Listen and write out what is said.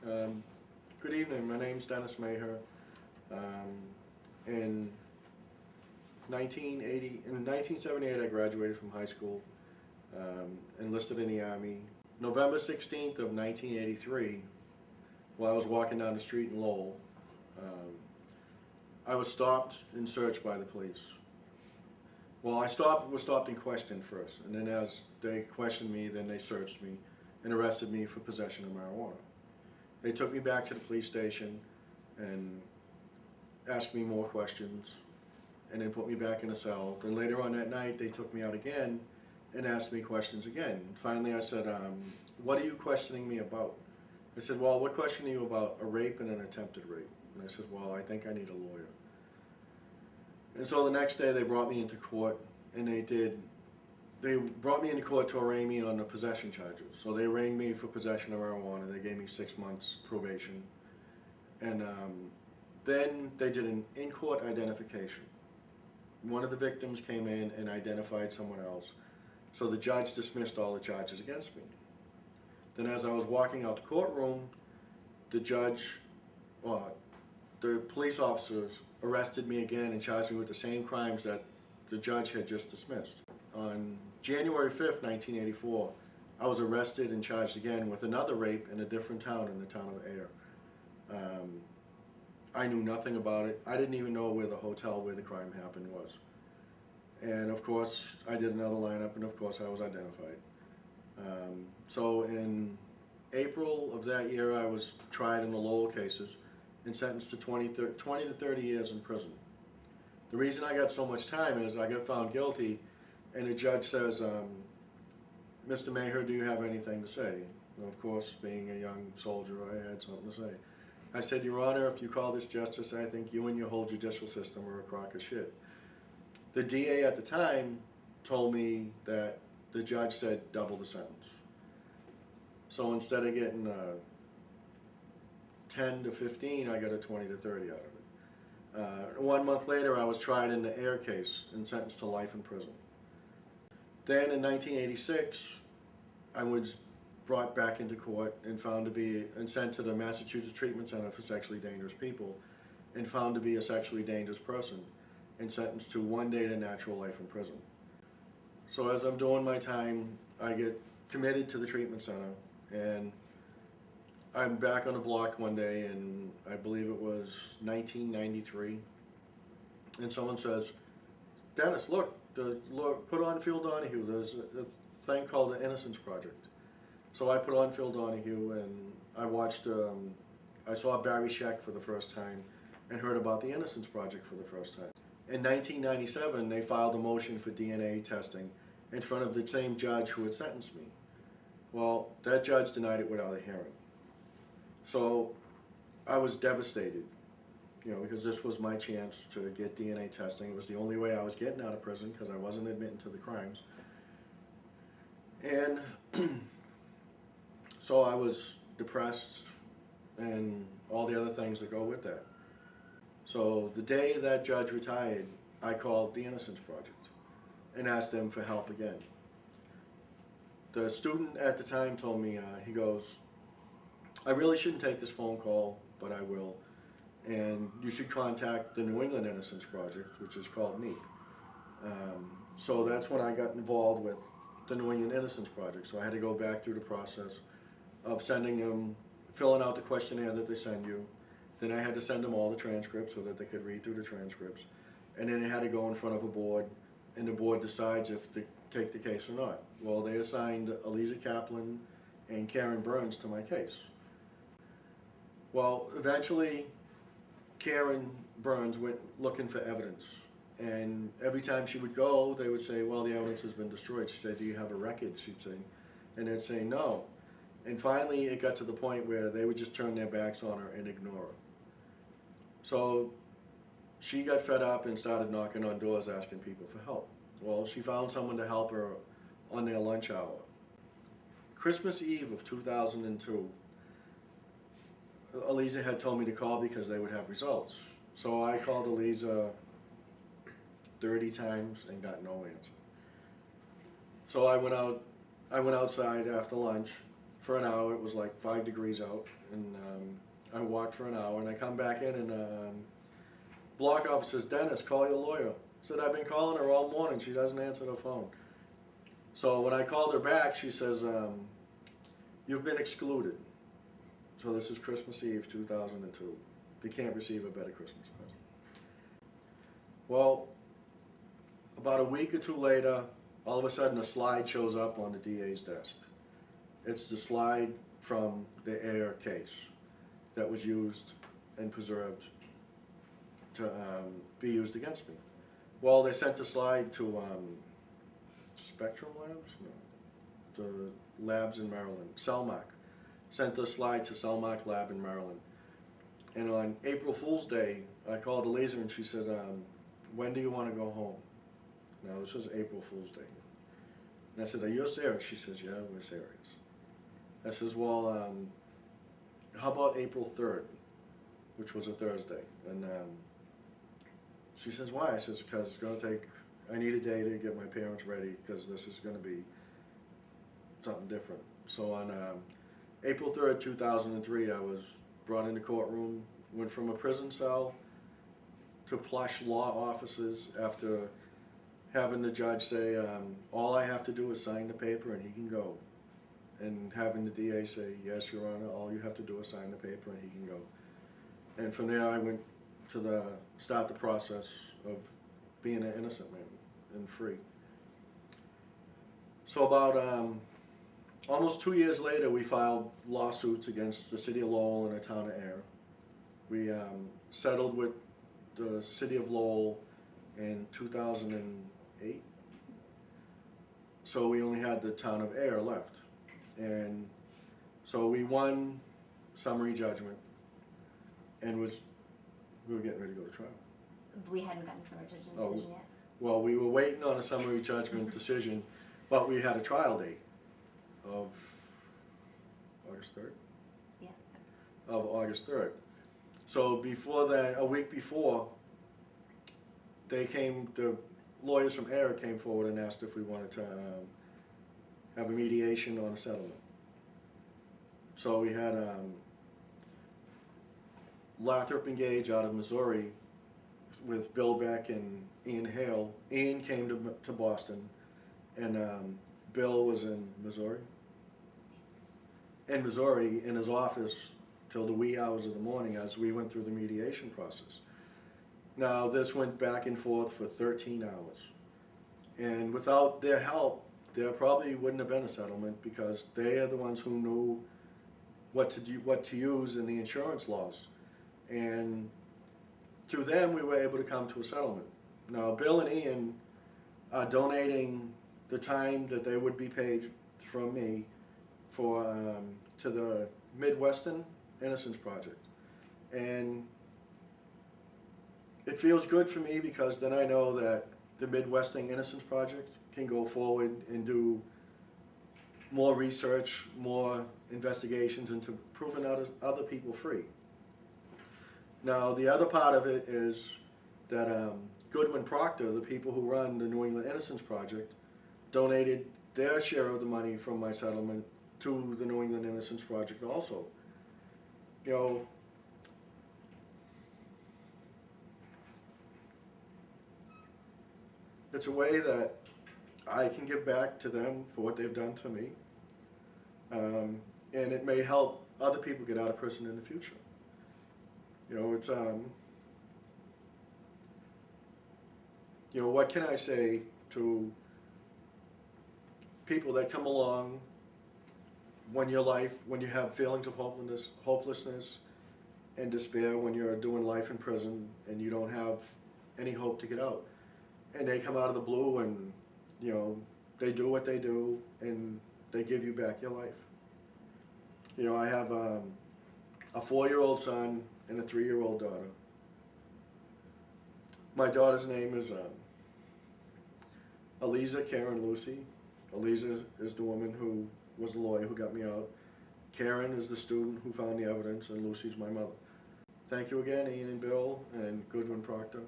Um, Good evening. My name's Dennis Maher. In 1978, I graduated from high school, enlisted in the Army. November 16th of 1983, while I was walking down the street in Lowell, um, I was stopped and searched by the police. Well, was stopped and questioned first, and then as they questioned me, then they searched me and arrested me for possession of marijuana. They took me back to the police station and asked me more questions and then put me back in a cell. Then later on that night, they took me out again and asked me questions again. And finally, I said, what are you questioning me about? They said, well, we're questioning you about a rape and an attempted rape. And I said, well, I think I need a lawyer. And so the next day, they brought me into court, and they brought me into court to arraign me on the possession charges. So they arraigned me for possession of marijuana. They gave me 6 months probation. And then they did an in-court identification. One of the victims came in and identified someone else. So the judge dismissed all the charges against me. Then as I was walking out the courtroom, the police officers arrested me again and charged me with the same crimes that the judge had just dismissed. On January 5th, 1984, I was arrested and charged again with another rape in a different town, in the town of Ayer. I knew nothing about it. I didn't even know where the hotel where the crime happened was. And of course, I did another lineup, and of course, I was identified. So in April of that year, I was tried in the Lowell cases and sentenced to 20 to 30 years in prison. The reason I got so much time is I got found guilty, and the judge says, Mr. Maher, do you have anything to say? And of course, being a young soldier, I had something to say. I said, Your Honor, if you call this justice, I think you and your whole judicial system are a crock of shit. The DA at the time told me that the judge said double the sentence. So instead of getting 10 to 15, I got a 20 to 30 out of it. 1 month later, I was tried in the Ayer case and sentenced to life in prison. Then in 1986, I was brought back into court and found to be, and sent to the Massachusetts Treatment Center for Sexually Dangerous People, and found to be a sexually dangerous person, and sentenced to 1 day to natural life in prison. So as I'm doing my time, I get committed to the treatment center, and I'm back on the block one day, and I believe it was 1993, and someone says, Dennis, look, put on Phil Donahue. There's a thing called the Innocence Project. So I put on Phil Donahue, and I watched, I saw Barry Scheck for the first time and heard about the Innocence Project for the first time. In 1997, they filed a motion for DNA testing in front of the same judge who had sentenced me. Well, that judge denied it without a hearing. So I was devastated, because this was my chance to get DNA testing. It was the only way I was getting out of prison because I wasn't admitting to the crimes. And so I was depressed and all the other things that go with that. So the day that judge retired, I called the Innocence Project and asked them for help again. The student at the time told me, he goes, I really shouldn't take this phone call, but I will. And you should contact the New England Innocence Project, which is called NEEP. So that's when I got involved with the New England Innocence Project. So I had to go back through the process of sending them, filling out the questionnaire that they send you. Then I had to send them all the transcripts so that they could read through the transcripts. And then it had to go in front of a board, and the board decides if to take the case or not. Well, they assigned Eliza Kaplan and Karen Burns to my case. Well, eventually, Karen Burns went looking for evidence. And every time she would go, they would say, well, the evidence has been destroyed. She said, do you have a record? She'd say. And they'd say, no. And finally, it got to the point where they would just turn their backs on her and ignore her. So she got fed up and started knocking on doors asking people for help. Well, she found someone to help her on their lunch hour. Christmas Eve of 2002, Eliza had told me to call because they would have results. So I called Eliza 30 times and got no answer. So I went outside after lunch for an hour. It was like 5 degrees out, and I walked for an hour, and I come back in, and block officer says, "Dennis, call your lawyer." I said, "I've been calling her all morning. She doesn't answer the phone." So when I called her back, she says, "You've been excluded." So this is Christmas Eve, 2002. You can't receive a better Christmas present. Well, about a week or two later, all of a sudden a slide shows up on the DA's desk. It's the slide from the Ayer case that was used and preserved to be used against me. Well, they sent the slide to Spectrum Labs? No. The labs in Maryland. Selmac. Sent the slide to Selmac Lab in Maryland. And on April Fool's Day, I called Eliza and she said, "When do you want to go home?" Now, this was April Fool's Day. And I said, "Are you serious?" She says, "Yeah, we're serious." I says, "Well, how about April 3rd, which was a Thursday?" And she says, "Why?" I says, "Because it's going to take, I need a day to get my parents ready because this is going to be something different." So on April 3rd, 2003, I was brought into courtroom, went from a prison cell to plush law offices after having the judge say, "All I have to do is sign the paper and he can go." And having the DA say, "Yes, Your Honor, all you have to do is sign the paper and he can go." And from there I went to start the process of being an innocent man and free. So about almost 2 years later, we filed lawsuits against the city of Lowell and the town of Ayer. We settled with the city of Lowell in 2008. So we only had the town of Ayer left. And so we won summary judgment and we were getting ready to go to trial. We hadn't gotten summary judgment decision yet? Well, we were waiting on a summary judgment decision, but we had a trial date of August 3rd? Yeah. Of August 3rd. So before that, a week before, the lawyers from Ayer came forward and asked if we wanted to have a mediation on a settlement. So we had Lathrop and Gage out of Missouri with Bill Beck and Ian Hale. Ian came to Boston, and Bill was in Missouri. In Missouri, in his office, till the wee hours of the morning as we went through the mediation process. Now, this went back and forth for 13 hours. And without their help, there probably wouldn't have been a settlement because they are the ones who knew what to use in the insurance laws. And through them, we were able to come to a settlement. Now, Bill and Ian are donating the time that they would be paid from me to the Midwestern Innocence Project. And it feels good for me because then I know that the Midwestern Innocence Project can go forward and do more research, more investigations into proving other people free. Now, the other part of it is that Goodwin Proctor, the people who run the New England Innocence Project, donated their share of the money from my settlement to the New England Innocence Project also. You know, it's a way that I can give back to them for what they've done to me, and it may help other people get out of prison in the future. You know, it's you know, what can I say to people that come along when you have feelings of hopelessness and despair, when you're doing life in prison and you don't have any hope to get out, and they come out of the blue and, you know, they do what they do and they give you back your life. You know, I have a 4-year-old son and a 3-year-old daughter. My daughter's name is Eliza Karen Lucy. Eliza is the woman who was the lawyer who got me out. Karen is the student who found the evidence, and Lucy's my mother. Thank you again, Ian and Bill and Goodwin Proctor.